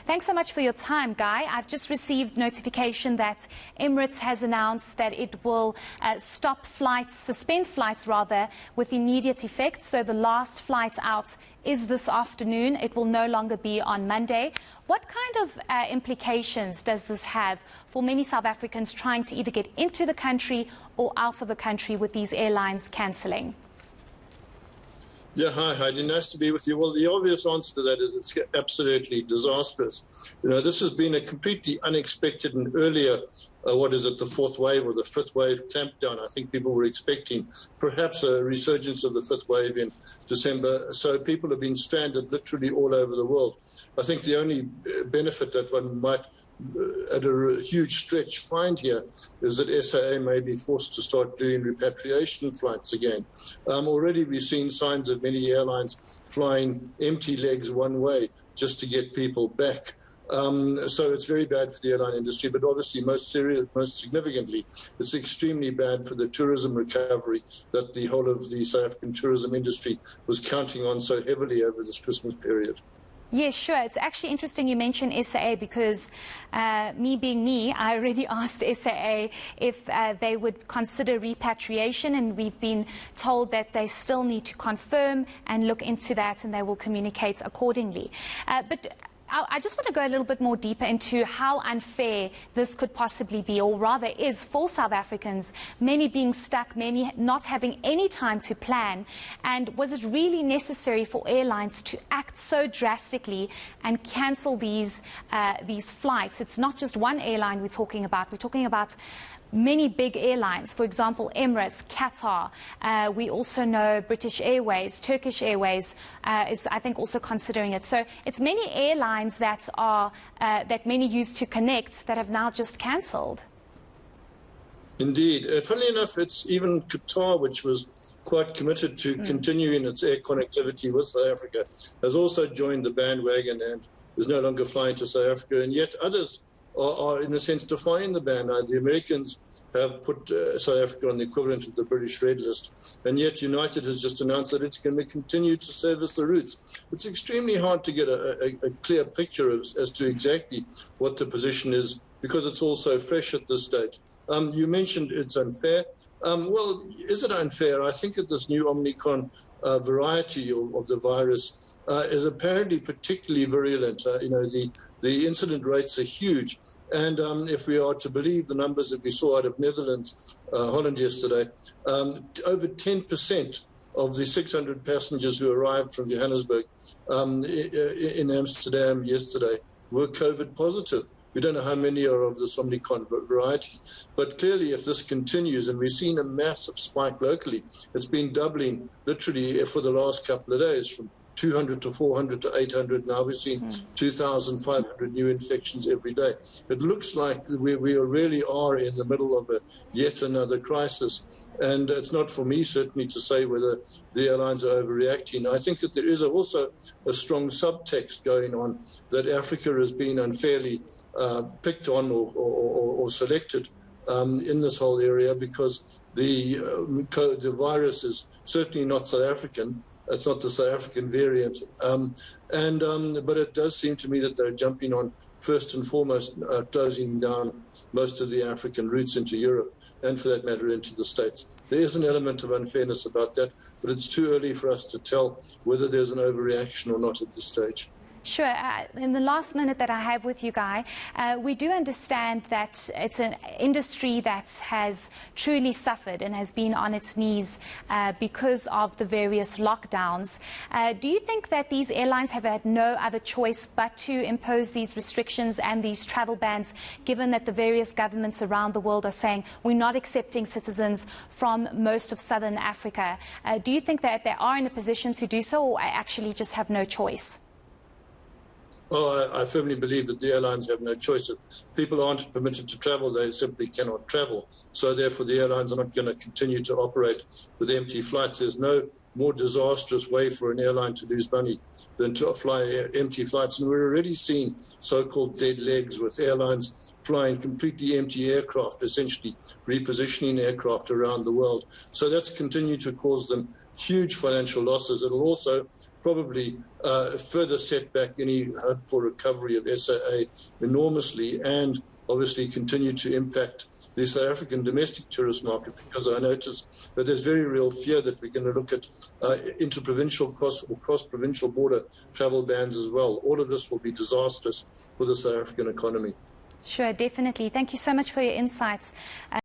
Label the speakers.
Speaker 1: Thanks so much for your time, Guy. I've just received notification that Emirates has announced that it will suspend flights rather, with immediate effect. So the last flight out is this afternoon. It will no longer be on Monday. What kind of implications does this have for many South Africans trying to either get into the country or out of the country with these airlines cancelling?
Speaker 2: Yeah, hi Heidi, nice to be with you. Well, the obvious answer to that is it's absolutely disastrous. You know, this has been a completely unexpected and earlier, the fourth wave or the fifth wave clampdown. I think people were expecting perhaps a resurgence of the fifth wave in December. So people have been stranded literally all over the world. I think the only benefit that one might at a huge stretch find here is that SAA may be forced to start doing repatriation flights again. Already we've seen signs of many airlines flying empty legs one way just to get people back. So it's very bad for the airline industry, but obviously most significantly, it's extremely bad for the tourism recovery that the whole of the South African tourism industry was counting on so heavily over this Christmas period.
Speaker 1: Yes, sure. It's actually interesting you mentioned SAA because me being me, I already asked SAA if they would consider repatriation, and we've been told that they still need to confirm and look into that, and they will communicate accordingly. But I just want to go a little bit more deeper into how unfair this could possibly be, or rather is, for South Africans, many being stuck, many not having any time to plan. And was it really necessary for airlines to act so drastically and cancel these flights? It's not just one airline we're talking about. We're talking about many big airlines, for example, Emirates, Qatar. We also know British Airways, Turkish Airways is, I think, also considering it. So it's many airlines that many use to connect that have now just cancelled.
Speaker 2: Indeed. Funnily enough, it's even Qatar, which was quite committed to continuing its air connectivity with South Africa, has also joined the bandwagon and is no longer flying to South Africa. And yet others are in a sense defying the ban. The Americans have put South Africa on the equivalent of the British Red List, and yet United has just announced that it's going to continue to service the routes. It's extremely hard to get a clear picture as to exactly what the position is, because it's all so fresh at this stage. You mentioned it's unfair. Well, is it unfair? I think that this new Omicron variety of the virus is apparently particularly virulent. The incident rates are huge. And if we are to believe the numbers that we saw out of Holland yesterday, over 10% of the 600 passengers who arrived from Johannesburg in Amsterdam yesterday were COVID positive. We don't know how many are of this Omicron variety. But clearly, if this continues, and we've seen a massive spike locally, it's been doubling literally for the last couple of days, from 200 to 400 to 800. Now we're seeing 2,500 new infections every day. It looks like we really are in the middle of yet another crisis. And it's not for me, certainly, to say whether the airlines are overreacting. I think that there is also a strong subtext going on that Africa has been unfairly picked on or selected in this whole area, because the virus is certainly not South African. It's not the South African variant. But it does seem to me that they're jumping on, first and foremost, closing down most of the African routes into Europe, and for that matter into the States. There is an element of unfairness about that, but it's too early for us to tell whether there's an overreaction or not at this stage.
Speaker 1: Sure. In the last minute that I have with you, Guy, we do understand that it's an industry that has truly suffered and has been on its knees because of the various lockdowns. Do you think that these airlines have had no other choice but to impose these restrictions and these travel bans, given that the various governments around the world are saying we're not accepting citizens from most of southern Africa? Do you think that they are in a position to do so, or actually just have no choice?
Speaker 2: Oh, I firmly believe that the airlines have no choice. If people aren't permitted to travel, they simply cannot travel. So therefore, the airlines are not going to continue to operate with empty flights. There's no more disastrous way for an airline to lose money than to fly empty flights. And we're already seeing so-called dead legs with airlines flying completely empty aircraft, essentially repositioning aircraft around the world. So that's continued to cause them huge financial losses. It'll also probably further set back any hope for recovery of SAA enormously, and obviously continue to impact the South African domestic tourist market, because I notice that there's very real fear that we're going to look at interprovincial cross-provincial border travel bans as well. All of this will be disastrous for the South African economy.
Speaker 1: Sure, definitely. Thank you so much for your insights.